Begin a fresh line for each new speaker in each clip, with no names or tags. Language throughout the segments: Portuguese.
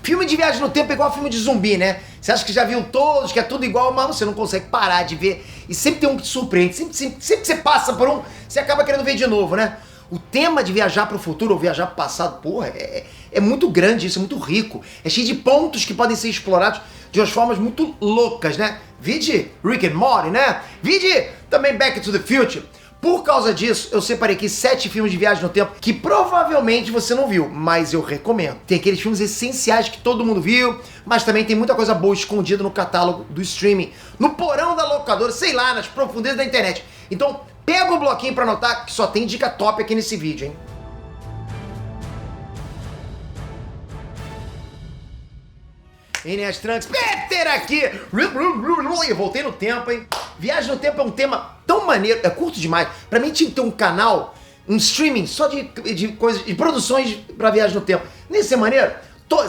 Filme de viagem no tempo é igual filme de zumbi, né? Você acha que já viu todos, que é tudo igual, mas você não consegue parar de ver. E sempre tem um que te surpreende. Sempre que você passa por um, você acaba querendo ver de novo, né? O tema de viajar pro futuro ou viajar pro passado, porra, é muito grande isso, é muito rico. É cheio de pontos que podem ser explorados de umas formas muito loucas, né? Vide Rick and Morty, né? Vide também Back to the Future. Por causa disso, eu separei aqui 7 filmes de viagem no tempo que provavelmente você não viu, mas eu recomendo. Tem aqueles filmes essenciais que todo mundo viu, mas também tem muita coisa boa escondida no catálogo do streaming, no porão da locadora, sei lá, nas profundezas da internet. Então, pega o bloquinho pra anotar que só tem dica top aqui nesse vídeo, hein? Enéas Trunks, Peter aqui! Eu voltei no tempo, hein? Viagem no tempo é um tema tão maneiro, é curto demais. Pra mim tinha que ter um canal, um streaming só de coisas, de produções pra viagem no tempo. Não ia ser maneiro?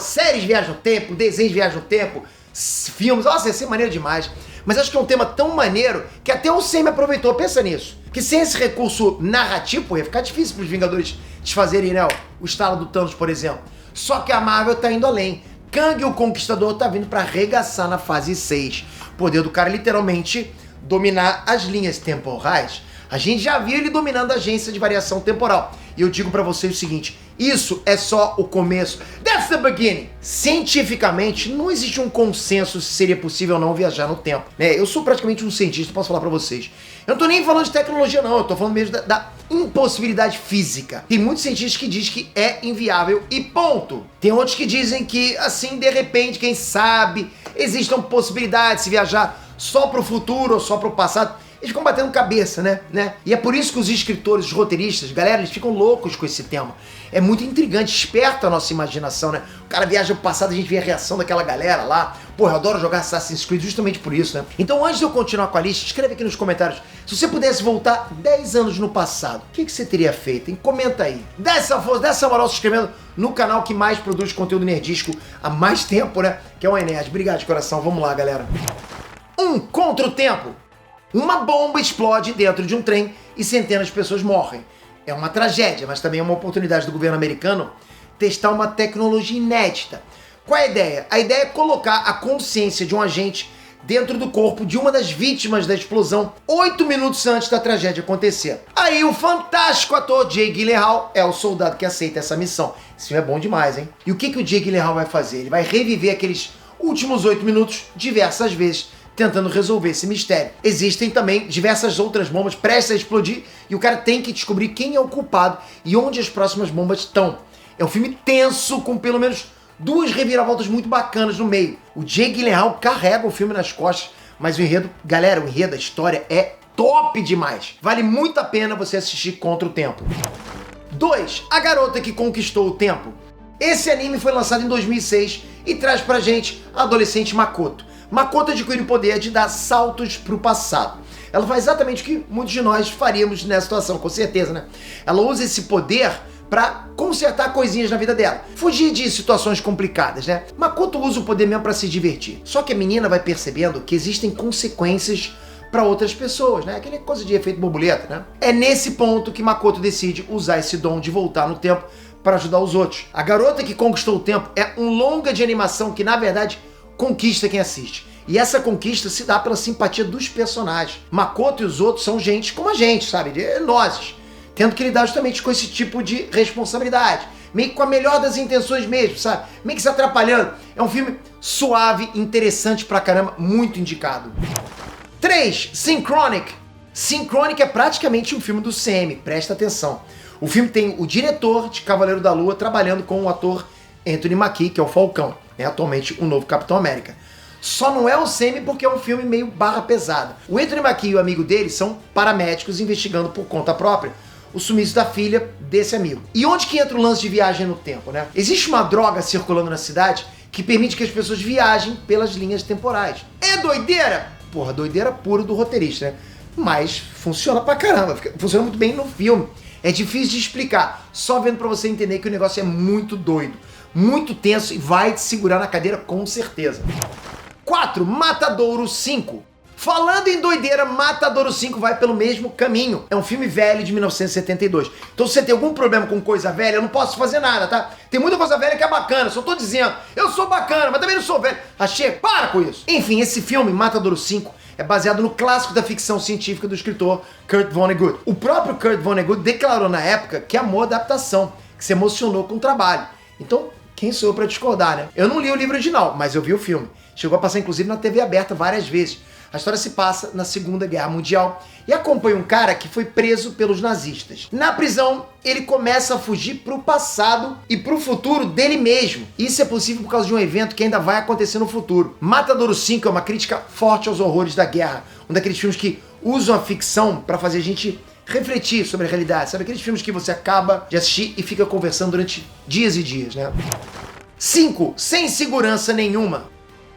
Séries de viagem no tempo, desenhos de viagem no tempo, filmes, nossa, ia ser maneiro demais. Mas acho que é um tema tão maneiro que até o Sam aproveitou, pensa nisso. Que sem esse recurso narrativo, ia ficar difícil pros Vingadores desfazerem, né, o estalo do Thanos, por exemplo. Só que a Marvel tá indo além. Kang o Conquistador tá vindo pra arregaçar na fase 6. O poder do cara é literalmente dominar as linhas temporais. A gente já viu ele dominando a agência de variação temporal. E eu digo pra vocês o seguinte, isso é só o começo. That's the beginning! Cientificamente, não existe um consenso se seria possível ou não viajar no tempo. Eu sou praticamente um cientista, posso falar pra vocês. Eu não tô nem falando de tecnologia não, eu tô falando mesmo da impossibilidade física. Tem muitos cientistas que dizem que é inviável e ponto. Tem outros que dizem que, assim, de repente, quem sabe, existam possibilidades de se viajar só pro futuro ou só pro passado. Eles ficam batendo cabeça, né? E é por isso que os escritores, os roteiristas, galera, eles ficam loucos com esse tema. É muito intrigante, esperta a nossa imaginação, né? O cara viaja pro passado, a gente vê a reação daquela galera lá. Pô, eu adoro jogar Assassin's Creed justamente por isso, né? Então, antes de eu continuar com a lista, escreve aqui nos comentários. Se você pudesse voltar 10 anos no passado, o que você teria feito, hein? Comenta aí. Dá essa força, dá essa moral se inscrevendo no canal que mais produz conteúdo nerdístico há mais tempo, né? Que é o Enéas. Obrigado de coração. Vamos lá, galera. Contra o tempo. Uma bomba explode dentro de um trem e centenas de pessoas morrem. É uma tragédia, mas também é uma oportunidade do governo americano testar uma tecnologia inédita. Qual é a ideia? A ideia é colocar a consciência de um agente dentro do corpo de uma das vítimas da explosão 8 minutos antes da tragédia acontecer. Aí o fantástico ator Jake Gyllenhaal é o soldado que aceita essa missão. Esse filme é bom demais, hein? E o que o Jake Gyllenhaal vai fazer? Ele vai reviver aqueles últimos 8 minutos diversas vezes, tentando resolver esse mistério. Existem também diversas outras bombas prestes a explodir e o cara tem que descobrir quem é o culpado e onde as próximas bombas estão. É um filme tenso, com pelo menos 2 reviravoltas muito bacanas no meio. O Jake Gyllenhaal carrega o filme nas costas, mas o enredo, galera, o enredo, a história é top demais. Vale muito a pena você assistir Contra o Tempo. 2. A Garota que Conquistou o Tempo. Esse anime foi lançado em 2006 e traz pra gente a adolescente Makoto. Makoto adquire o poder de dar saltos pro passado. Ela faz exatamente o que muitos de nós faríamos nessa situação, com certeza, né? Ela usa esse poder pra consertar coisinhas na vida dela. Fugir de situações complicadas, né? Makoto usa o poder mesmo pra se divertir. Só que a menina vai percebendo que existem consequências pra outras pessoas, né? Aquela coisa de efeito borboleta, né? É nesse ponto que Makoto decide usar esse dom de voltar no tempo para ajudar os outros. A Garota que Conquistou o Tempo é um longa de animação que, na verdade, conquista quem assiste. E essa conquista se dá pela simpatia dos personagens. Makoto e os outros são gente como a gente, sabe? Nozes. Tendo que lidar justamente com esse tipo de responsabilidade. Meio que com a melhor das intenções mesmo, sabe? Meio que se atrapalhando. É um filme suave, interessante pra caramba, muito indicado. 3. Synchronic. Synchronic é praticamente um filme do CM, presta atenção. O filme tem o diretor de Cavaleiro da Lua trabalhando com o ator Anthony Mackie, que é o Falcão, né? Atualmente o novo Capitão América. Só não é o semi porque é um filme meio barra pesada. O Anthony Mackie e o amigo dele são paramédicos investigando por conta própria o sumiço da filha desse amigo. E onde que entra o lance de viagem no tempo, né? Existe uma droga circulando na cidade que permite que as pessoas viajem pelas linhas temporais. É doideira? Porra, doideira pura do roteirista, né? Mas funciona pra caramba, funciona muito bem no filme. É difícil de explicar, só vendo pra você entender que o negócio é muito doido, muito tenso e vai te segurar na cadeira com certeza. 4. Matadouro 5. Falando em doideira, Matadouro 5 vai pelo mesmo caminho. É um filme velho de 1972. Então se você tem algum problema com coisa velha, eu não posso fazer nada, tá? Tem muita coisa velha que é bacana, só tô dizendo. Eu sou bacana, mas também não sou velho. Achei, para com isso. Enfim, esse filme, Matadouro 5, é baseado no clássico da ficção científica do escritor Kurt Vonnegut. O próprio Kurt Vonnegut declarou na época que amou a adaptação, que se emocionou com o trabalho. Então, quem sou eu pra discordar, né? Eu não li o livro original, mas eu vi o filme. Chegou a passar, inclusive, na TV aberta várias vezes. A história se passa na Segunda Guerra Mundial e acompanha um cara que foi preso pelos nazistas. Na prisão, ele começa a fugir pro passado e pro futuro dele mesmo. Isso é possível por causa de um evento que ainda vai acontecer no futuro. Matadouro 5 é uma crítica forte aos horrores da guerra. Um daqueles filmes que usam a ficção pra fazer a gente refletir sobre a realidade. Sabe aqueles filmes que você acaba de assistir e fica conversando durante dias e dias, né? 5. Sem segurança nenhuma.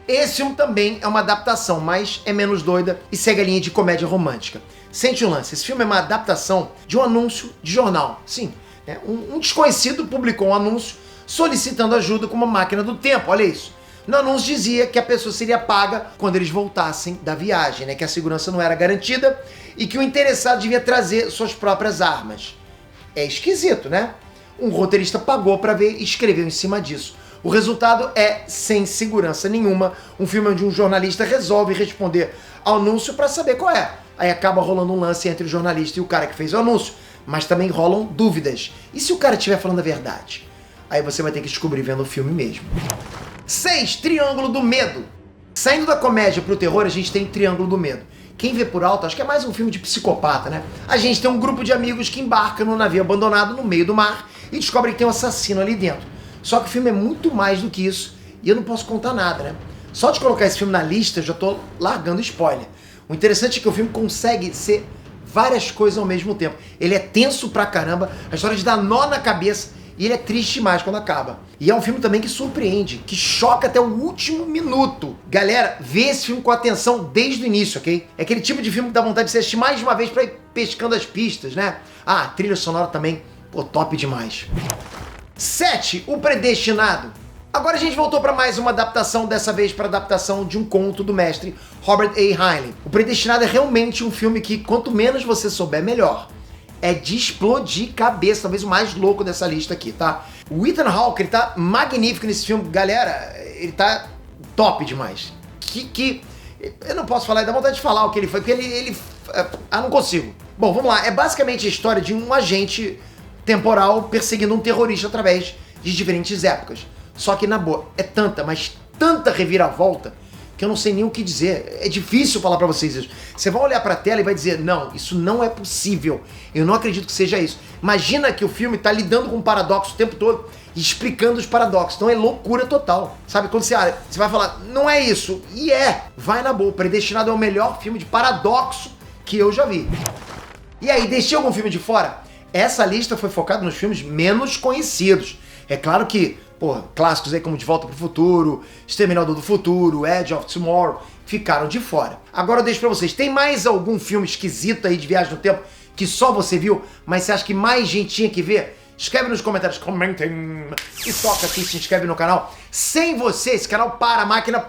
Esse filme também é uma adaptação, mas é menos doida e segue a linha de comédia romântica. Sente o lance, esse filme é uma adaptação de um anúncio de jornal. Sim, né? Um desconhecido publicou um anúncio solicitando ajuda com uma máquina do tempo, olha isso. No anúncio dizia que a pessoa seria paga quando eles voltassem da viagem, né? Que a segurança não era garantida e que o interessado devia trazer suas próprias armas. É esquisito, né? Um roteirista pagou para ver e escreveu em cima disso. O resultado é Sem Segurança Nenhuma, um filme onde um jornalista resolve responder ao anúncio para saber qual é. Aí acaba rolando um lance entre o jornalista e o cara que fez o anúncio, mas também rolam dúvidas. E se o cara estiver falando a verdade? Aí você vai ter que descobrir vendo o filme mesmo. 6. Triângulo do Medo. Saindo da comédia pro terror, a gente tem Triângulo do Medo. Quem vê por alto, acho que é mais um filme de psicopata, né? A gente tem um grupo de amigos que embarca num navio abandonado no meio do mar e descobre que tem um assassino ali dentro. Só que o filme é muito mais do que isso e eu não posso contar nada, né? Só de colocar esse filme na lista, eu já tô largando spoiler. O interessante é que o filme consegue ser várias coisas ao mesmo tempo. Ele é tenso pra caramba, a história de dar nó na cabeça e ele é triste demais quando acaba. E é um filme também que surpreende, que choca até o último minuto. Galera, vê esse filme com atenção desde o início, ok? É aquele tipo de filme que dá vontade de você assistir mais de uma vez pra ir pescando as pistas, né? Ah, trilha sonora também, pô, top demais. 7. O Predestinado. Agora a gente voltou para mais uma adaptação, dessa vez para adaptação de um conto do mestre Robert A. Heinlein. O Predestinado é realmente um filme que, quanto menos você souber, melhor. É de explodir cabeça, talvez o mais louco dessa lista aqui, tá? O Ethan Hawke, ele tá magnífico nesse filme. Galera, ele tá top demais. Eu não posso falar, dá vontade de falar o que ele foi, porque não consigo. Bom, vamos lá. É basicamente a história de um agente temporal perseguindo um terrorista através de diferentes épocas. Só que, na boa, é tanta, mas tanta reviravolta que eu não sei nem o que dizer. É difícil falar pra vocês isso. Você vai olhar pra tela e vai dizer, não, isso não é possível. Eu não acredito que seja isso. Imagina que o filme tá lidando com um paradoxo o tempo todo e explicando os paradoxos. Então é loucura total. Sabe, quando você vai falar, não é isso. E vai na boa. Predestinado é o melhor filme de paradoxo que eu já vi. E aí, deixei algum filme de fora? Essa lista foi focada nos filmes menos conhecidos. É claro que, clássicos aí como De Volta pro Futuro, Exterminador do Futuro, Edge of Tomorrow, ficaram de fora. Agora eu deixo pra vocês, tem mais algum filme esquisito aí de viagem no tempo que só você viu, mas você acha que mais gente tinha que ver? Escreve nos comentários, comentem e toca aqui, se inscreve no canal. Sem você, esse canal para, a máquina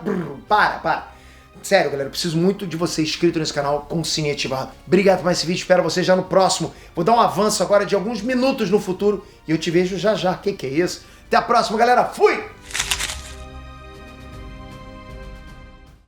para. Sério, galera, eu preciso muito de você inscrito nesse canal com o sininho ativado. Obrigado por mais esse vídeo, espero você já no próximo. Vou dar um avanço agora de alguns minutos no futuro e eu te vejo já já. Que é isso? Até a próxima, galera. Fui!